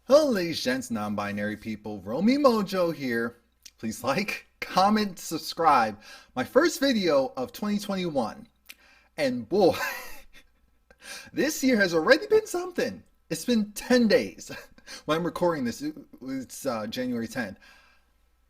Hello, ladies, gents, non-binary people. Romie Mojo here. Please like, comment, subscribe. My first video of 2021. And boy, this year has already been something. It's been 10 days. When I'm recording this, it's January 10th.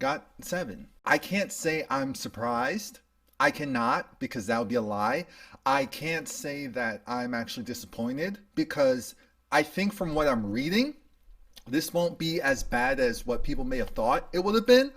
GOT7. I can't say I'm surprised. I cannot, because that would be a lie. I can't say that I'm actually disappointed, because I think from what I'm reading, this won't be as bad as what people may have thought it would have been.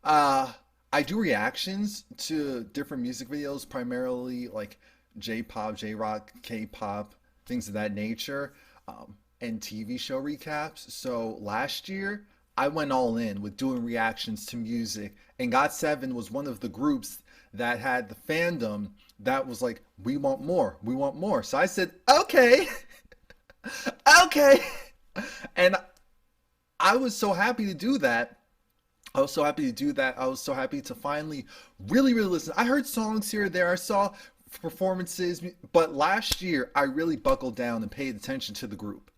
I do reactions to different music videos, primarily like J-pop, J-rock, K-pop, things of that nature, and TV show recaps. So last year, I went all in with doing reactions to music, and GOT7 was one of the groups that had the fandom that was like, we want more, we want more. So I said, okay, okay. And I was so happy to do that. I was so happy to do that. I was so happy to finally really listen. I heard songs here or there. I saw performances, but last year I really buckled down and paid attention to the group.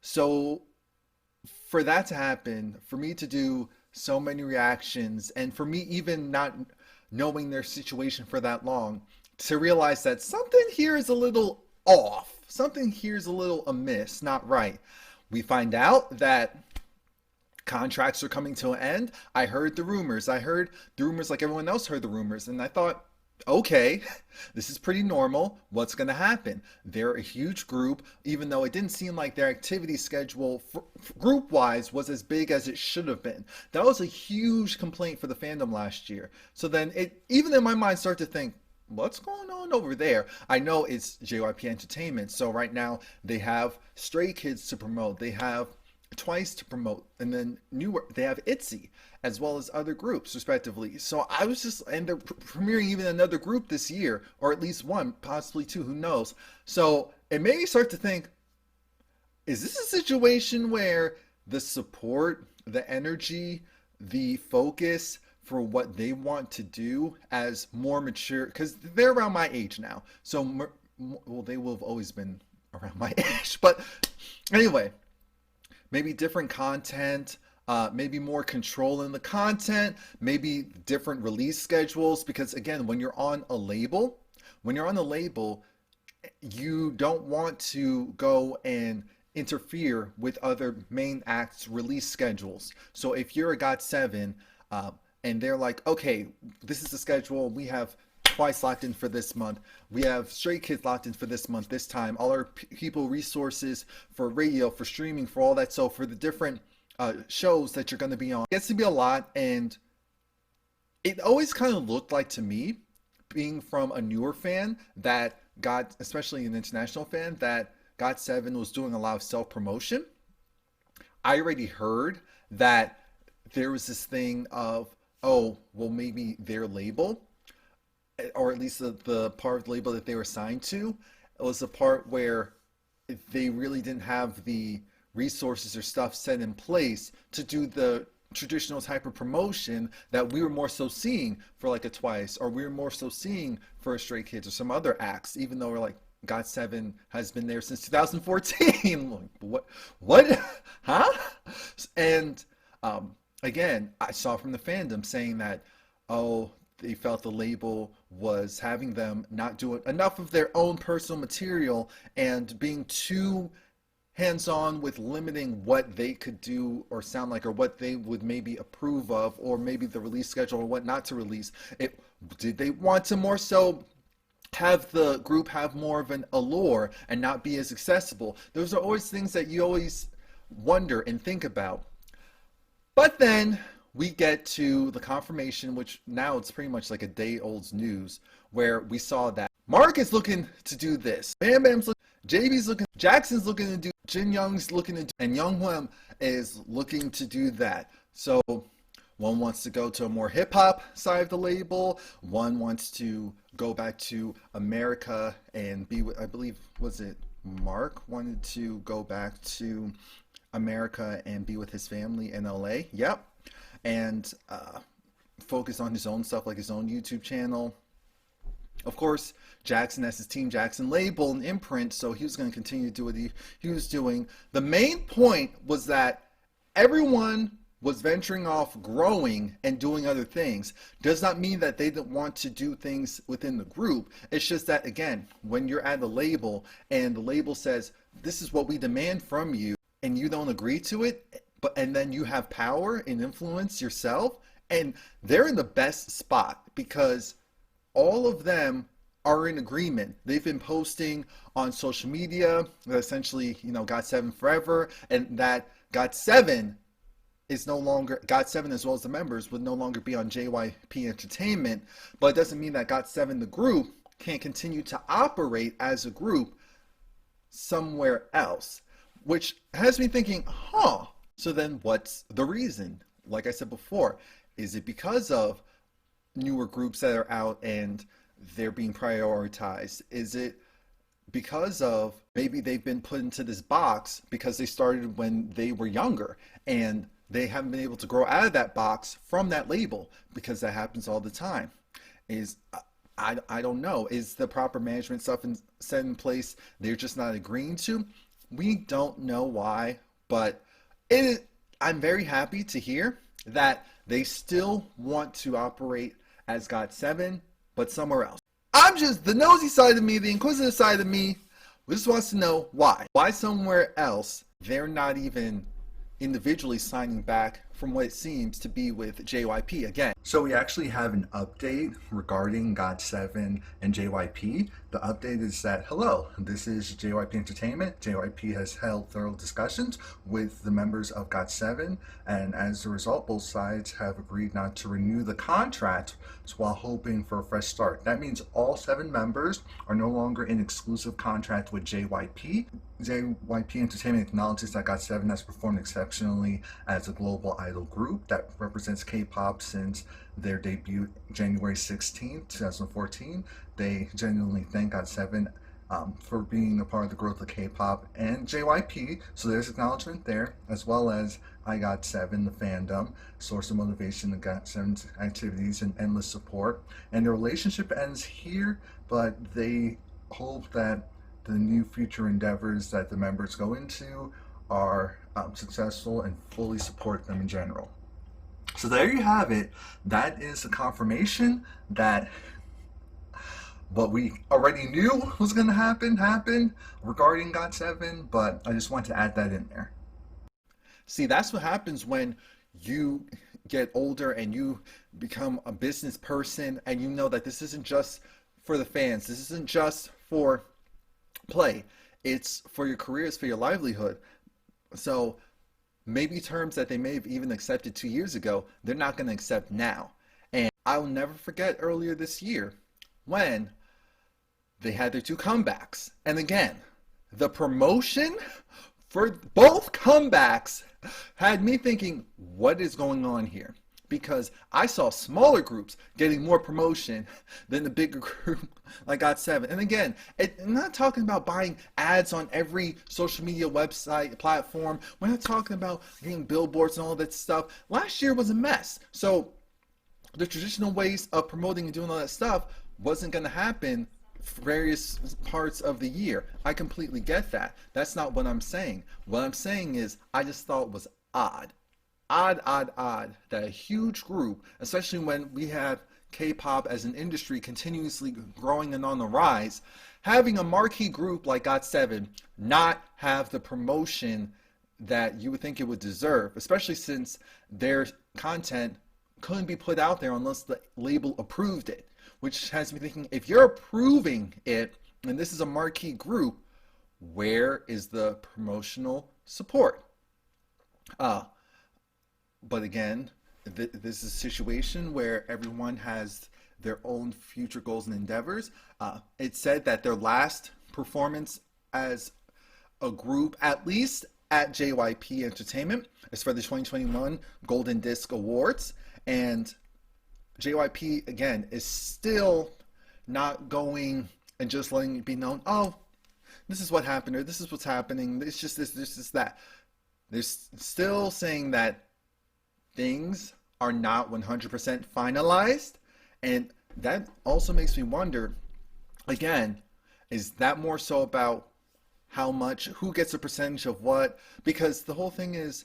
So for that to happen, for me to do so many reactions, and for me even not knowing their situation for that long, to realize that something here is a little off. Something here is a little amiss, not right. We find out that contracts are coming to an end. I heard the rumors. I heard the rumors like everyone else heard the rumors. And I thought, okay, this is pretty normal. What's going to happen? They're a huge group, even though it didn't seem like their activity schedule group-wise was as big as it should have been. That was a huge complaint for the fandom last year. So then it, even in my mind, started to think, what's going on over there? I know it's JYP Entertainment. So right now they have Stray Kids to promote. They have Twice to promote, and then they have ITZY as well as other groups respectively. So I was just, and they're premiering even another group this year, or at least one, possibly two, who knows. So it made me start to think, is this a situation where the support, the energy, the focus for what they want to do as more mature, because they're around my age now, so well, they will have always been around my age, but anyway, maybe different content, maybe more control in the content, maybe different release schedules. Because again, when you're on a label, you don't want to go and interfere with other main acts' release schedules. So if you're a GOT7, and they're like, okay, this is the schedule, we have Twice locked in for this month. We have Stray Kids locked in for this month, this time. All our people resources for radio, for streaming, for all that. So for the different shows that you're going to be on, it gets to be a lot. And it always kind of looked like to me, being from a newer fan that got, especially an international fan, that GOT7 was doing a lot of self-promotion. I already heard that there was this thing of, oh, well, maybe their label, or at least the part of the label that they were signed to, it was a part where they really didn't have the resources or stuff set in place to do the traditional type of promotion that we were more so seeing for like a Twice, or we were more so seeing for a Stray Kids or some other acts, even though we're like, GOT7 has been there since 2014. What? Huh? And again, I saw from the fandom saying that, oh, they felt the label was having them not do enough of their own personal material and being too hands-on with limiting what they could do or sound like, or what they would maybe approve of, or maybe the release schedule or what not to release. Did they want to more so have the group have more of an allure and not be as accessible? Those are always things that you always wonder and think about. But then we get to the confirmation, which now it's pretty much like a day-old news, where we saw that Mark is looking to do this, Bam Bam's looking, JB's looking, Jackson's looking to do, Jin Young's looking to do, and Younghwan is looking to do that. So one wants to go to a more hip-hop side of the label, one wants to go back to America and be with, I believe, was it Mark wanted to go back to America and be with his family in LA? Yep. And focus on his own stuff, like his own YouTube channel. Of course, Jackson has his Team Jackson label and imprint, so he was going to continue to do what he was doing. The main point was that everyone was venturing off, growing, and doing other things. Does not mean that they didn't want to do things within the group. It's just that, again, when you're at the label and the label says, this is what we demand from you, and you don't agree to it, and then you have power and influence yourself, and they're in the best spot because all of them are in agreement. They've been posting on social media that essentially, GOT7 forever, and that GOT7 is no longer, GOT7 as well as the members would no longer be on JYP Entertainment, but it doesn't mean that GOT7, the group, can't continue to operate as a group somewhere else, which has me thinking, so then what's the reason? Like I said before, is it because of newer groups that are out and they're being prioritized? Is it because of maybe they've been put into this box because they started when they were younger and they haven't been able to grow out of that box from that label, because that happens all the time? I don't know. Is the proper management stuff set in place they're just not agreeing to? We don't know why, but I'm very happy to hear that they still want to operate as GOT7, but somewhere else. I'm just the nosy side of me, the inquisitive side of me, just wants to know why. Why somewhere else they're not even individually signing back from what it seems to be with JYP again. So we actually have an update regarding GOT7 and JYP. The update is that, hello, this is JYP Entertainment. JYP has held thorough discussions with the members of GOT7, and as a result, both sides have agreed not to renew the contract while hoping for a fresh start. That means all 7 members are no longer in exclusive contract with JYP. JYP Entertainment acknowledges that GOT7 has performed exceptionally as a global idol group that represents K-pop since their debut January 16, 2014. They genuinely thank GOT7 for being a part of the growth of K-pop and JYP, so there's acknowledgement there, as well as GOT7, the fandom, source of motivation to GOT7's activities and endless support. And the relationship ends here, but they hope that the new future endeavors that the members go into are successful and fully support them in general. So there you have it. That is a confirmation that what we already knew was going to happen regarding GOT7, but I just wanted to add that in there. See, that's what happens when you get older and you become a business person and you know that this isn't just for the fans. This isn't just for play. It's for your career, it's for your livelihood. So maybe terms that they may have even accepted 2 years ago, they're not going to accept now. And I'll never forget earlier this year when they had their 2 comebacks. And again, the promotion for both comebacks had me thinking, what is going on here? Because I saw smaller groups getting more promotion than the bigger group like GOT7. And again, I'm not talking about buying ads on every social media website, platform. We're not talking about getting billboards and all that stuff. Last year was a mess. So the traditional ways of promoting and doing all that stuff wasn't going to happen for various parts of the year. I completely get that. That's not what I'm saying. What I'm saying is I just thought it was odd that a huge group, especially when we have K-pop as an industry continuously growing and on the rise, having a marquee group like GOT7 not have the promotion that you would think it would deserve, especially since their content couldn't be put out there unless the label approved it, which has me thinking, if you're approving it and this is a marquee group, where is the promotional support? But again, this is a situation where everyone has their own future goals and endeavors. It said that their last performance as a group, at least at JYP Entertainment, is for the 2021 Golden Disc Awards. And JYP, again, is still not going and just letting it be known, oh, this is what happened, or this is what's happening, it's just this is that. They're still saying that things are not 100% finalized, and that also makes me wonder, again, is that more so about how much, who gets a percentage of what? Because the whole thing is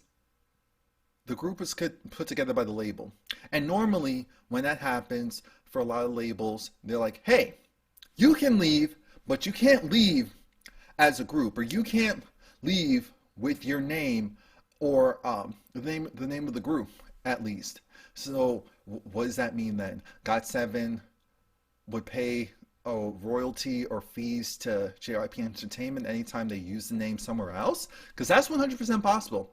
the group was put together by the label. And normally when that happens for a lot of labels, they're like, hey, you can leave, but you can't leave as a group, or you can't leave with your name or the name of the group at least. So what does that mean then? GOT7 would pay a royalty or fees to JYP Entertainment anytime they use the name somewhere else? Because that's 100% possible.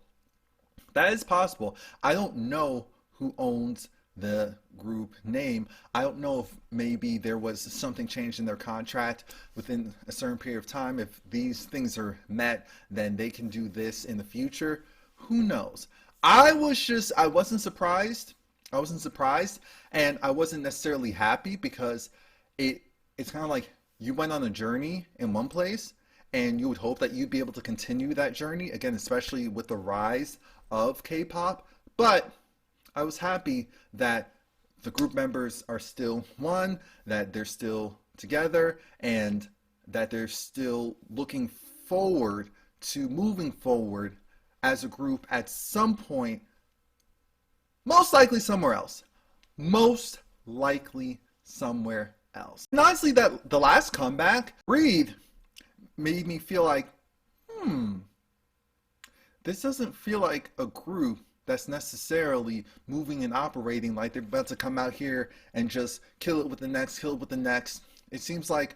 That is possible. I don't know who owns the group name. I don't know if maybe there was something changed in their contract within a certain period of time. If these things are met, then they can do this in the future. Who knows? I wasn't surprised. I wasn't surprised, and I wasn't necessarily happy, because it's kind of like you went on a journey in one place, and you would hope that you'd be able to continue that journey again, especially with the rise of K-pop. But I was happy that the group members are still one, that they're still together, and that they're still looking forward to moving forward as a group at some point, most likely somewhere else. Most likely somewhere else. And honestly, that the last comeback, Breathe, made me feel like, this doesn't feel like a group that's necessarily moving and operating like they're about to come out here and just kill it with the next, kill it with the next. It seems like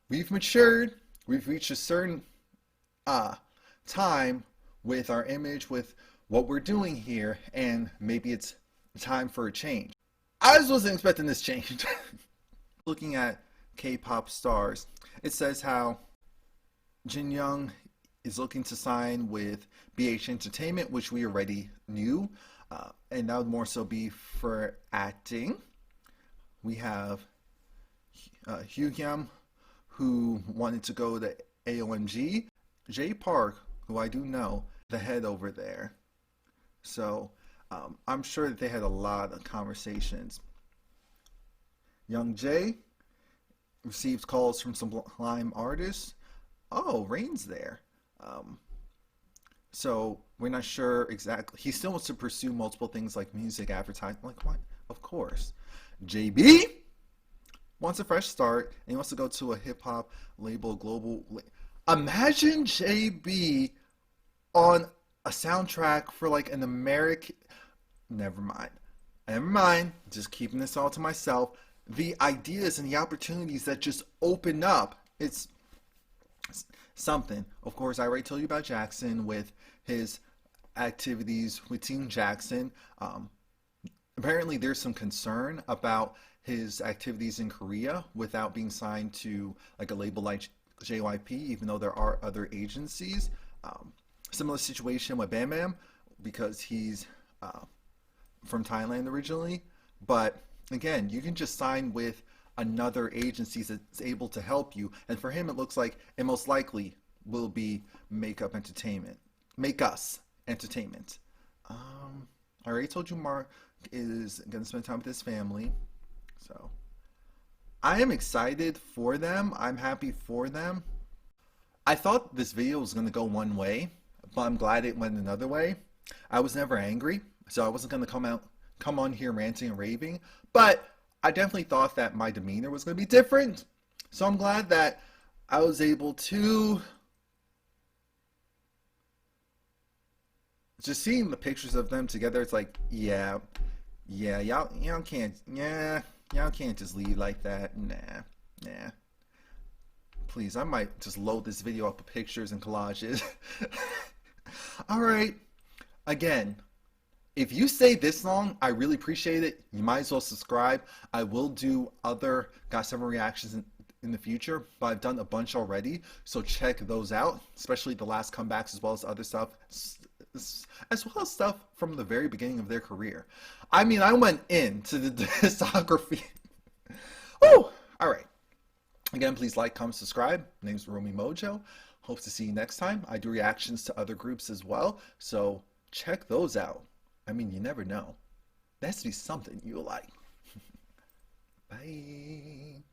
we've matured, we've reached a certain time with our image, with what we're doing here, and maybe it's time for a change. I just wasn't expecting this change. Looking at K-pop stars, it says how Jin Young is looking to sign with BH Entertainment, which we already knew, and that would more so be for acting. We have Hyuhyam, who wanted to go to AOMG. Jay Park, who I do know, the head over there. So I'm sure that they had a lot of conversations. Young Jay receives calls from some Sublime artists. Oh, Rain's there. So we're not sure exactly. He still wants to pursue multiple things like music, advertising. Like what? Of course. JB wants a fresh start, and he wants to go to a hip hop label, global. Imagine JB on a soundtrack for like an American. Never mind. Just keeping this all to myself. The ideas and the opportunities that just open up. It's something. Of course, I already told you about Jackson with his activities with Team Jackson. Apparently, there's some concern about his activities in Korea without being signed to like a label like JYP, even though there are other agencies. Similar situation with Bam Bam, because he's from Thailand originally. But again, you can just sign with another agency that's able to help you, and for him it looks like it most likely will be Make Us Entertainment. I already told you Mark is going to spend time with his family, so I am excited for them. I'm happy for them. I thought this video was going to go one way, but I'm glad it went another way. I was never angry, so I wasn't going to come on here ranting and raving, but I definitely thought that my demeanor was going to be different. So I'm glad that I was able to just seeing the pictures of them together. It's like, y'all can't just leave like that. Nah. Please, I might just load this video up with pictures and collages. All right. Again, if you stay this long, I really appreciate it. You might as well subscribe. I will do other GOT7 reactions in the future, but I've done a bunch already, so check those out, especially the last comebacks as well as other stuff, as well as stuff from the very beginning of their career. I mean, I went into the discography. Oh, all right. Again, please like, comment, subscribe. My name's Romie Mojo. Hope to see you next time. I do reactions to other groups as well, so check those out. I mean, you never know. That has to be something you like. Bye.